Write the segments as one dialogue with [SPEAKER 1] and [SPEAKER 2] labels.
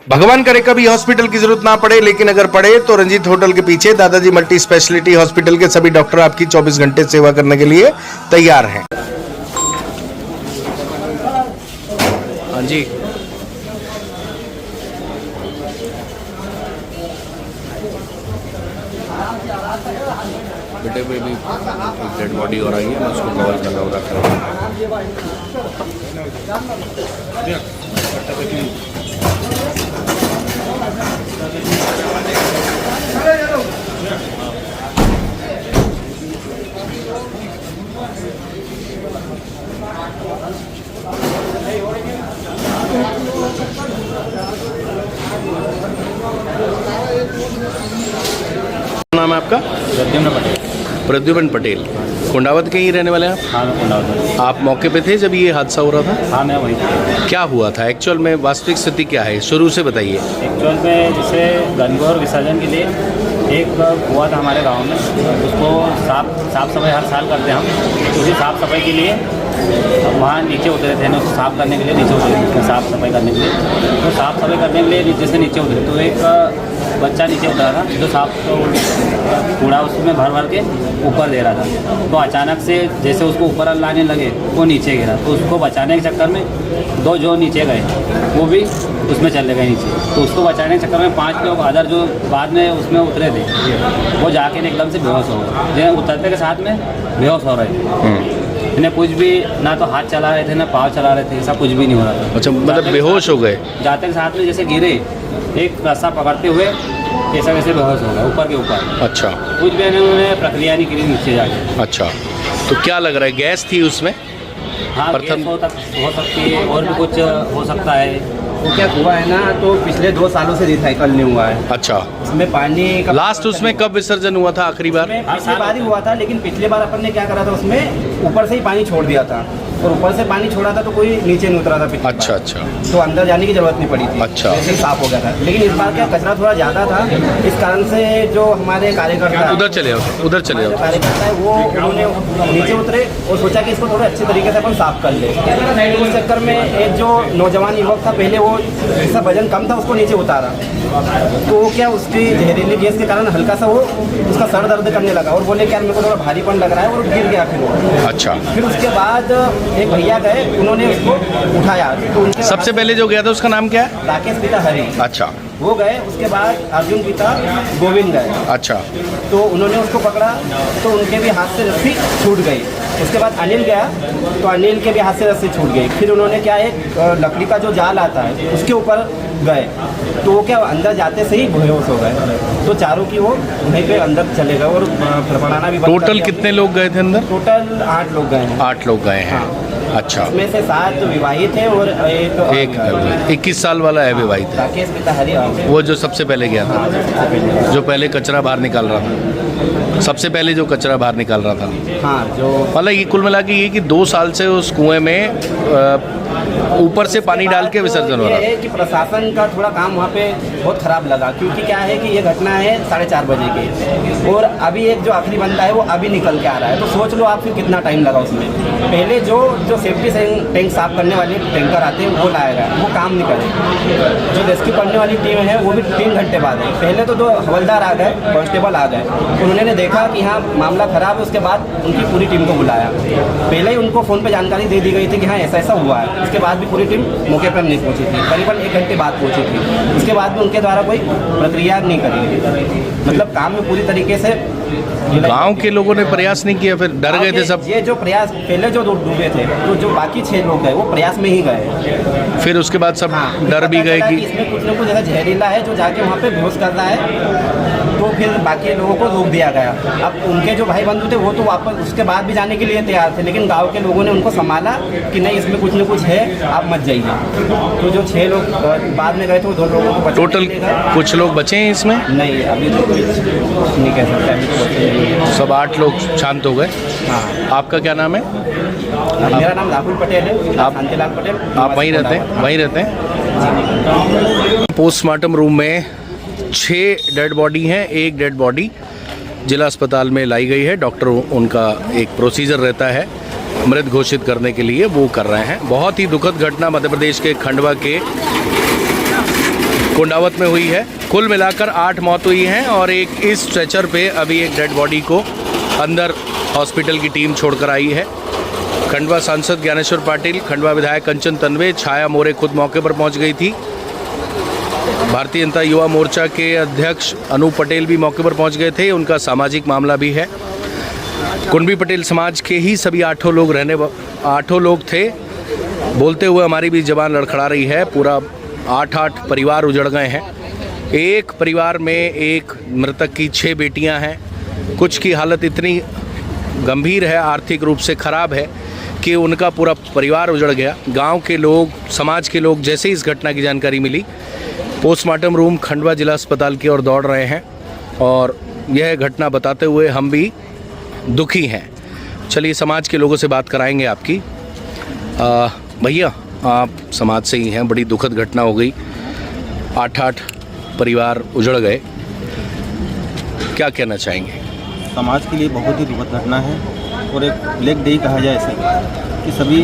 [SPEAKER 1] भगवान करे कभी हॉस्पिटल की जरूरत ना पड़े, लेकिन अगर पड़े तो रंजीत होटल के पीछे दादाजी मल्टी स्पेशलिटी हॉस्पिटल के सभी डॉक्टर आपकी 24 घंटे सेवा करने के लिए तैयार हैं। हाँ जी, बेटे पे भी एक डेड बॉडी हो रही है, मैं उसको कवर कर रहा हूँ। नाम है आपका?
[SPEAKER 2] प्रद्युम्न पटेल।
[SPEAKER 1] प्रद्युम्न पटेल, कुंडावत के ही रहने वाले हैं आप?
[SPEAKER 2] हाँ, मैं कुंडावत।
[SPEAKER 1] आप मौके पे थे जब ये हादसा हो रहा था?
[SPEAKER 2] हाँ, मैं वहीं था।
[SPEAKER 1] क्या हुआ था एक्चुअल में, वास्तविक स्थिति क्या है, शुरू से बताइए।
[SPEAKER 2] एक्चुअल में जैसे गणगौर विसर्जन के लिए एक हुआ था हमारे गांव में, उसको साफ सफाई हर साल करते हैं हम। उसी साफ़ सफाई के लिए वहाँ नीचे उतरे थे ना, उसको साफ़ करने के लिए नीचे उतरे थे, साफ़ सफाई करने के लिए। तो साफ़ सफाई करने के लिए नीचे से नीचे उतरे तो एक बच्चा नीचे उतरा था जो कूड़ा उसमें भर भर के ऊपर दे रहा था। तो अचानक से जैसे उसको ऊपर लाने लगे वो नीचे गिरा, तो उसको बचाने के चक्कर में दो जो नीचे गए वो भी उसमें चले गए नीचे। तो उसको बचाने के चक्कर में 5 लोग अदर जो बाद में उसमें उतरे थे वो जाके एकदम से बेहोश हो गए। उतरते के साथ में बेहोश हो रहे थे, इन्हें कुछ भी ना तो हाथ चला रहे थे ना पाँव चला रहे थे, ऐसा कुछ भी नहीं हो रहा था।
[SPEAKER 1] अच्छा, मतलब बेहोश हो गए?
[SPEAKER 2] जाते के साथ में जैसे गिरे, एक रस्सा पकड़ते हुए ऐसा वैसे बेहोश हो गया ऊपर के ऊपर।
[SPEAKER 1] अच्छा,
[SPEAKER 2] कुछ भी उन्होंने प्रक्रिया नहीं की नीचे जाके।
[SPEAKER 1] अच्छा, तो क्या लग रहा है, गैस थी उसमें?
[SPEAKER 2] हाँ, गैस हो सकती है और भी कुछ हो सकता है।
[SPEAKER 3] वो क्या हुआ है ना, तो पिछले 2 सालों से रिसाइकल नहीं हुआ है।
[SPEAKER 1] अच्छा,
[SPEAKER 3] उसमें पानी का
[SPEAKER 1] लास्ट उसमें कब विसर्जन हुआ था आखिरी बार?
[SPEAKER 3] पिछली बार ही हुआ था, लेकिन पिछले बार अपन ने क्या करा था, उसमें ऊपर से ही पानी छोड़ दिया था और ऊपर से पानी छोड़ा था तो कोई नीचे नहीं उतरा था पिछली
[SPEAKER 1] अच्छा
[SPEAKER 3] बार।
[SPEAKER 1] अच्छा,
[SPEAKER 3] तो अंदर जाने की जरूरत नहीं पड़ी थी।
[SPEAKER 1] अच्छा,
[SPEAKER 3] वैसे ही साफ हो गया था। लेकिन इस बार क्या कचरा थोड़ा ज़्यादा था, इस कारण से जो हमारे कार्यकर्ता
[SPEAKER 1] उधर चले आओ, उधर चले आओ।
[SPEAKER 3] कार्यकर्ता है वो उन्होंने नीचे उतरे और सोचा कि इसको थोड़ा अच्छे तरीके से अपन साफ कर ले। उस चक्कर में एक जो नौजवान युवक था, पहले वो जिसका वजन कम था उसको नीचे उतारा, तो वो क्या उसकी जहरीली गैस के कारण हल्का सा वो उसका सर दर्द करने लगा और बोले कि यार मेरे को थोड़ा भारीपन लग रहा है, और गिर गया फिर वो।
[SPEAKER 1] अच्छा,
[SPEAKER 3] फिर उसके बाद एक भैया गए, उन्होंने उसको उठाया। तो उनके
[SPEAKER 1] सबसे पहले जो गया था उसका नाम क्या है?
[SPEAKER 3] राकेश पिता हरी।
[SPEAKER 1] अच्छा,
[SPEAKER 3] वो गए, उसके बाद अर्जुन पिता गोविंद गए।
[SPEAKER 1] अच्छा,
[SPEAKER 3] तो उन्होंने उसको पकड़ा तो उनके भी हाथ से रस्सी छूट गई। उसके बाद अनिल गया तो अनिल के भी हाथ से रस्सी छूट गई। फिर उन्होंने क्या, एक लकड़ी का जो जाल आता है उसके ऊपर गए, तो वो क्या अंदर जाते से ही बेहोश हो गए। तो चारों की वो वहीं पे अंदर चले गए और फड़फड़ाना भी बंद कर
[SPEAKER 1] टोटल
[SPEAKER 3] दिया।
[SPEAKER 1] कितने लोग गए थे अंदर?
[SPEAKER 3] टोटल 8 लोग गए हैं।
[SPEAKER 1] 8 लोग गए हैं।
[SPEAKER 3] हाँ।
[SPEAKER 1] अच्छा,
[SPEAKER 3] उसमें से 7 विवाहित है और
[SPEAKER 1] एक 21 साल वाला है विवाहित है,
[SPEAKER 3] राकेश पिता हरी।
[SPEAKER 1] वो जो सबसे पहले गया था, जो पहले कचरा बाहर निकाल रहा था, सबसे पहले जो कचरा बाहर निकाल रहा था।
[SPEAKER 3] हाँ, जो
[SPEAKER 1] मतलब ये कुल मिला के ये कि 2 साल से उस कुएं में ऊपर से पानी डाल के विसर्जन हो रहा
[SPEAKER 3] है कि प्रशासन का थोड़ा काम वहाँ पे बहुत खराब लगा, क्योंकि क्या है कि ये घटना है 4:30 बजे की और अभी एक जो आखिरी बंदा है वो अभी निकल के आ रहा है। तो सोच लो आप फिर कितना टाइम लगा उसमें। पहले जो सेफ्टी टैंक साफ करने वाले टैंकर आते हैं वो लाया गया, वो काम नहीं करे। जो रेस्क्यू करने वाली टीम है वो भी 3 घंटे बाद है। पहले तो 2 हवलदार आ गए, कांस्टेबल आ गए, उन्होंने देखा कि हाँ मामला खराब है, उसके बाद उनकी पूरी टीम को बुलाया। पहले ही उनको फ़ोन पे जानकारी दे दी गई थी कि हाँ ऐसा ऐसा हुआ है। उसके बाद भी पूरी टीम मौके पर नहीं पहुंची थी, करीबन 1 घंटे बाद पहुंची थी। उसके बाद भी उनके द्वारा कोई प्रक्रिया नहीं करी गई, मतलब काम में पूरी तरीके से
[SPEAKER 1] गांव के लोगों ने प्रयास नहीं किया, फिर डर गए थे सब।
[SPEAKER 3] ये जो प्रयास पहले जो डूबे थे, तो जो बाकी 6 लोग गए वो प्रयास में ही गए।
[SPEAKER 1] फिर उसके बाद सब डर भी गए कि
[SPEAKER 3] इसमें कुछ न कुछ ऐसा जहरीला है जो जाके वहाँ पे बेहोश कर रहा है। तो फिर बाकी लोगों को रोक दिया गया। अब उनके जो भाई बंधु थे वो तो वापस उसके बाद भी जाने के लिए तैयार थे, लेकिन गाँव के लोगों ने उनको संभाला कि नहीं इसमें कुछ न कुछ है, आप मत जाइए। तो जो 6 लोग बाद में गए थे वो 2 लोगों को
[SPEAKER 1] टोटल कुछ लोग बचे हैं इसमें?
[SPEAKER 3] नहीं, अभी तो कुछ नहीं कह सकते, अभी तो बचे नहीं।
[SPEAKER 1] सब 8 लोग शांत हो गए।
[SPEAKER 3] हाँ।
[SPEAKER 1] आपका क्या नाम है?
[SPEAKER 3] मेरा नाम राहुल पटेल है।
[SPEAKER 1] आप
[SPEAKER 3] शांतिलाल पटेल।
[SPEAKER 1] आप वहीं रहते हैं? वहीं रहते हैं। पोस्टमार्टम रूम में 6 डेड बॉडी हैं। 1 डेड बॉडी जिला अस्पताल में लाई गई है। डॉक्टर उनका एक प्रोसीजर रहता है मृत घोषित करने के लिए, वो कर रहे हैं। बहुत ही दुखद घटना मध्य प्रदेश के खंडवा के कुंडावत में हुई है। कुल मिलाकर 8 मौत हुई हैं और एक इस स्ट्रेचर पे अभी एक डेड बॉडी को अंदर हॉस्पिटल की टीम छोड़कर आई है। खंडवा सांसद ज्ञानेश्वर पाटिल, खंडवा विधायक कंचन तन्वे, छाया मोरे खुद मौके पर पहुंच गई थी। भारतीय जनता युवा मोर्चा के अध्यक्ष अनूप पटेल भी मौके पर पहुंच गए थे। उनका सामाजिक मामला भी है। कुणबी पटेल समाज के ही सभी 8 लोग थे। बोलते हुए हमारी भी जबान लड़खड़ा रही है। पूरा 8 परिवार उजड़ गए हैं। एक परिवार में एक मृतक की 6 बेटियां हैं। कुछ की हालत इतनी गंभीर है, आर्थिक रूप से ख़राब है कि उनका पूरा परिवार उजड़ गया। गांव के लोग, समाज के लोग जैसे ही इस घटना की जानकारी मिली, पोस्टमार्टम रूम खंडवा जिला अस्पताल की ओर दौड़ रहे हैं और यह घटना बताते हुए हम भी दुखी हैं। चलिए समाज के लोगों से बात कराएंगे आपकी। भैया, आप समाज से ही हैं। बड़ी दुखद घटना हो गई, 8 परिवार उजड़ गए, क्या कहना चाहेंगे?
[SPEAKER 4] समाज के लिए बहुत ही दुखद घटना है और एक ब्लैक डे कहा जाए ऐसे कि सभी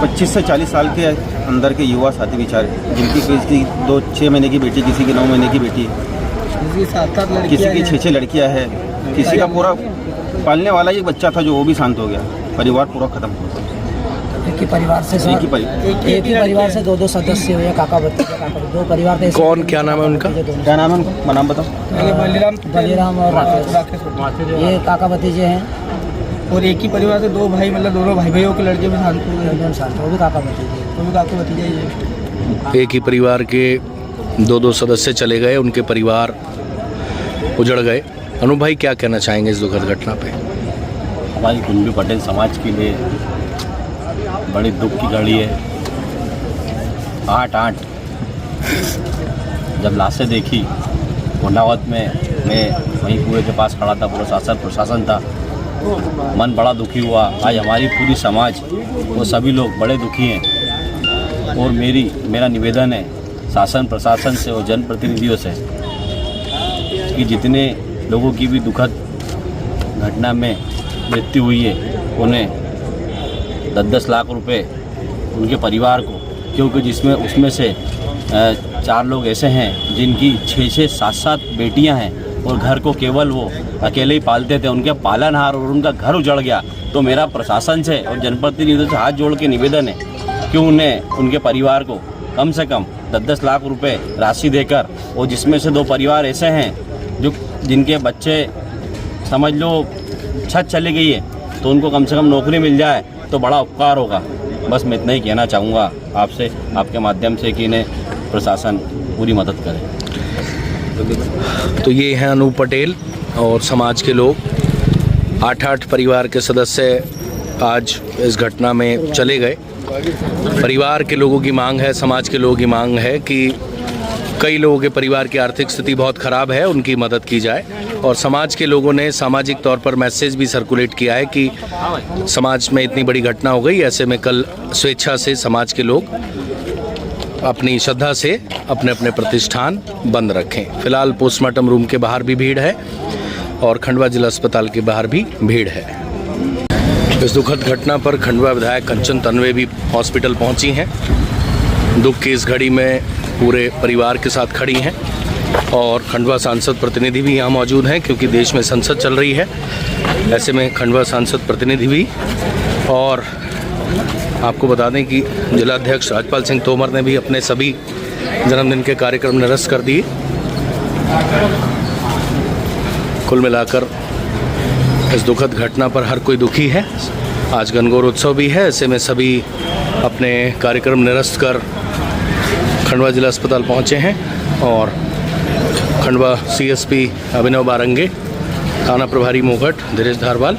[SPEAKER 4] 25 से 40 साल के अंदर के युवा साथी बेचारे, जिनकी किसी की 6 महीने की बेटी, किसी की 9 महीने की बेटी, किसी की 6 लड़कियां हैं, किसी का पूरा पालने वाला एक बच्चा था जो वो भी शांत हो गया। परिवार पूरा खत्म हो गया।
[SPEAKER 5] एक ही परिवार से से 2 सदस्य हुए, काका भतीजे, 2 परिवार थे।
[SPEAKER 1] कौन, क्या नाम है उनका?
[SPEAKER 4] क्या नाम है उनका? नाम बताओ।
[SPEAKER 5] बलिराम और राकेश, ये काका भतीजे हैं।
[SPEAKER 6] और एक ही परिवार से 2 भाई, मतलब दोनों भाइयों के लड़के भी शांत हुए,
[SPEAKER 5] वो भी काका भतीजे,
[SPEAKER 6] वो भी काका भतीजे ही है।
[SPEAKER 1] एक ही परिवार के 2 सदस्य चले गए, उनके परिवार उजड़ गए। अनूप भाई, क्या कहना चाहेंगे इस दुखद घटना पे?
[SPEAKER 2] हमारी कुणबी पटेल समाज के लिए बड़ी दुख की घड़ी है। 8 जब लाशें देखी कुंडावत में, मैं वहीं कुएं के पास खड़ा था, पूरा प्रशासन था, मन बड़ा दुखी हुआ। आज हमारी पूरी समाज, वो सभी लोग बड़े दुखी हैं और मेरा निवेदन है शासन प्रशासन से और जनप्रतिनिधियों से कि जितने लोगों की भी दुखद घटना में मृत्यु हुई है, उन्हें 10-10 लाख रुपए उनके परिवार को, क्योंकि उसमें से 4 लोग ऐसे हैं जिनकी 6-6, 7-7 बेटियां हैं और घर को केवल वो अकेले ही पालते थे। उनके पालनहार और उनका घर उजड़ गया। तो मेरा प्रशासन से और जनप्रतिनिधियों से हाथ जोड़ के निवेदन है कि उन्हें, उनके परिवार को कम से कम 10-10 लाख रुपए राशि देकर, और जिसमें से 2 परिवार ऐसे हैं जिनके बच्चे समझ लो छत चली गई है, तो उनको कम से कम नौकरी मिल जाए तो बड़ा उपकार होगा। बस मैं इतना ही कहना चाहूँगा आपसे, आपके माध्यम से, कि इन्हें प्रशासन पूरी मदद करे।
[SPEAKER 1] तो ये हैं अनूप पटेल और समाज के लोग। 8 परिवार के सदस्य आज इस घटना में चले गए। परिवार के लोगों की मांग है, समाज के लोगों की मांग है कि कई लोगों के परिवार की आर्थिक स्थिति बहुत ख़राब है, उनकी मदद की जाए। और समाज के लोगों ने सामाजिक तौर पर मैसेज भी सर्कुलेट किया है कि समाज में इतनी बड़ी घटना हो गई, ऐसे में कल स्वेच्छा से समाज के लोग अपनी श्रद्धा से अपने अपने प्रतिष्ठान बंद रखें। फिलहाल पोस्टमार्टम रूम के बाहर भी भीड़ है और खंडवा जिला अस्पताल के बाहर भी भीड़ है। इस दुखद घटना पर खंडवा विधायक कंचन तन्वे भी हॉस्पिटल पहुंची हैं। दुख की इस घड़ी में पूरे परिवार के साथ खड़ी हैं और खंडवा सांसद प्रतिनिधि भी यहाँ मौजूद हैं, क्योंकि देश में संसद चल रही है। ऐसे में खंडवा सांसद प्रतिनिधि भी, और आपको बता दें कि जिलाध्यक्ष राजपाल सिंह तोमर ने भी अपने सभी जन्मदिन के कार्यक्रम निरस्त कर दिए। कुल मिलाकर इस दुखद घटना पर हर कोई दुखी है। आज गणगौर उत्सव भी है, ऐसे में सभी अपने कार्यक्रम निरस्त कर खंडवा जिला अस्पताल पहुंचे हैं और खंडवा CSP अभिनव बारंगे, थाना प्रभारी मोघट धीरेश धारवाल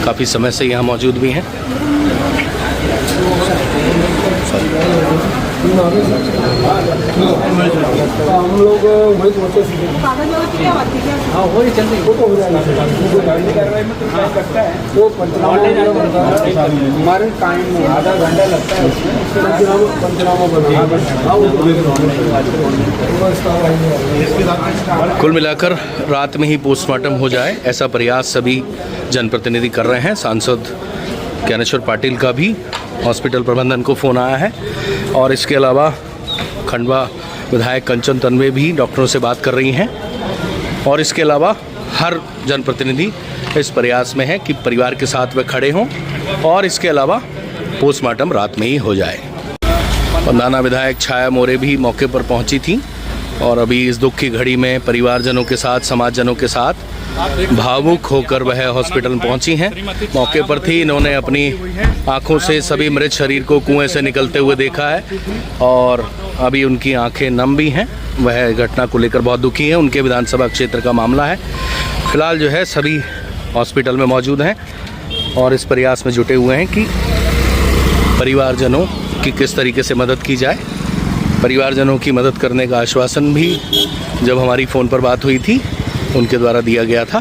[SPEAKER 1] काफ़ी समय से यहाँ मौजूद भी हैं।
[SPEAKER 6] हम लोग वही सोचे वो हमारे टाइम आधा घंटा लगता है,
[SPEAKER 1] कुल मिलाकर रात में ही पोस्टमार्टम हो जाए, ऐसा प्रयास सभी जनप्रतिनिधि कर रहे हैं। सांसद ज्ञानेश्वर पाटिल का भी हॉस्पिटल प्रबंधन को फ़ोन आया है और इसके अलावा खंडवा विधायक कंचन तन्वे भी डॉक्टरों से बात कर रही हैं और इसके अलावा हर जनप्रतिनिधि इस प्रयास में है कि परिवार के साथ वे खड़े हों और इसके अलावा पोस्टमार्टम रात में ही हो जाए। पंधाना विधायक छाया मोरे भी मौके पर पहुंची थी और अभी इस दुख की घड़ी में परिवारजनों के साथ, समाजजनों के साथ भावुक होकर वह हॉस्पिटल में पहुंची हैं। मौके पर थी, इन्होंने अपनी आंखों से सभी मृत शरीर को कुएं से निकलते हुए देखा है और अभी उनकी आंखें नम भी हैं। वह घटना को लेकर बहुत दुखी हैं। उनके विधानसभा क्षेत्र का मामला है। फिलहाल जो है सभी हॉस्पिटल में मौजूद हैं और इस प्रयास में जुटे हुए हैं कि परिवारजनों की किस तरीके से मदद की जाए। परिवारजनों की मदद करने का आश्वासन भी जब हमारी फ़ोन पर बात हुई थी उनके द्वारा दिया गया था।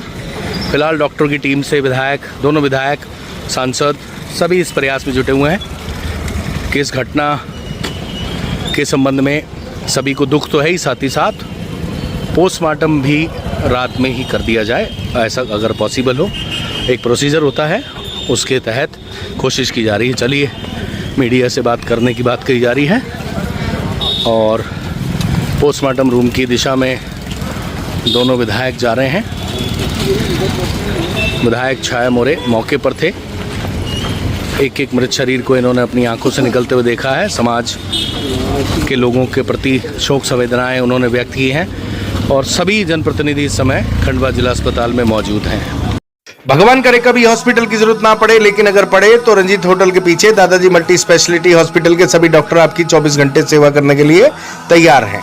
[SPEAKER 1] फिलहाल डॉक्टर की टीम से विधायक, दोनों विधायक, सांसद सभी इस प्रयास में जुटे हुए हैं कि इस घटना के संबंध में सभी को दुख तो है ही, साथ ही साथ पोस्टमार्टम भी रात में ही कर दिया जाए। ऐसा अगर पॉसिबल हो, एक प्रोसीजर होता है, उसके तहत कोशिश की जा रही है। चलिए, मीडिया से बात करने की बात कही जा रही है और पोस्टमार्टम रूम की दिशा में दोनों विधायक जा रहे हैं। विधायक छाया मोरे मौके पर थे। एक एक मृत शरीर को इन्होंने अपनी आंखों से निकलते हुए देखा है। समाज के लोगों के प्रति शोक संवेदनाएं उन्होंने व्यक्त की हैं और सभी जनप्रतिनिधि इस समय खंडवा जिला अस्पताल में मौजूद हैं।
[SPEAKER 7] भगवान करे कभी हॉस्पिटल की जरूरत ना पड़े, लेकिन अगर पड़े तो रंजीत होटल के पीछे दादाजी मल्टी स्पेशलिटी हॉस्पिटल के सभी डॉक्टर आपकी 24 घंटे सेवा करने के लिए तैयार हैं।